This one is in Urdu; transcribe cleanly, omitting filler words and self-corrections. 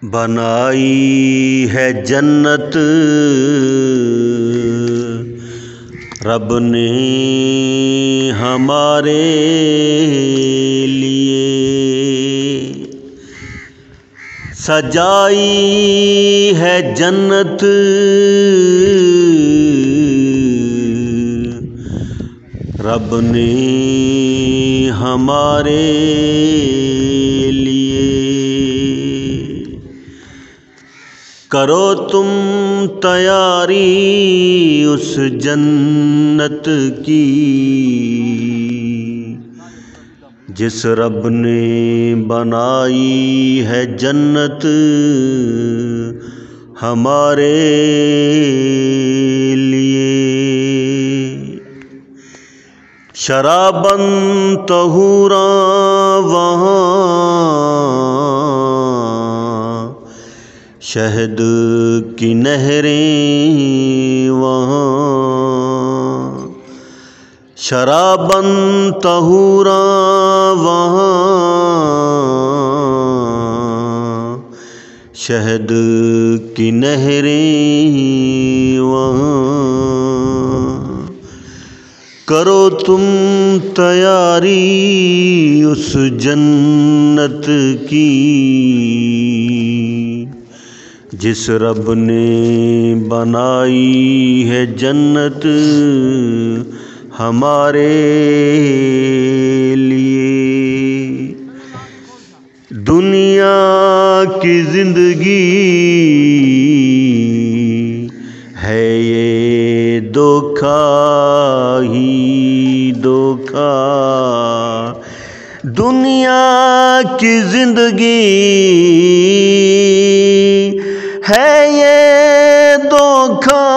بنائی ہے جنت رب نے ہمارے لیے، سجائی ہے جنت رب نے ہمارے لیے۔ کرو تم تیاری اس جنت کی جس رب نے بنائی ہے جنت ہمارے لیے۔ شراباً طہورا وہاں شہد کی نہریں وہاں، شراباً طہورا وہاں شہد کی نہریں وہاں۔ کرو تم تیاری اس جنت کی جس رب نے بنائی ہے جنت ہمارے لیے۔ دنیا کی زندگی ہے یہ دھوکہ ہی دھوکہ، دنیا کی زندگی ہے یہ دھوکہ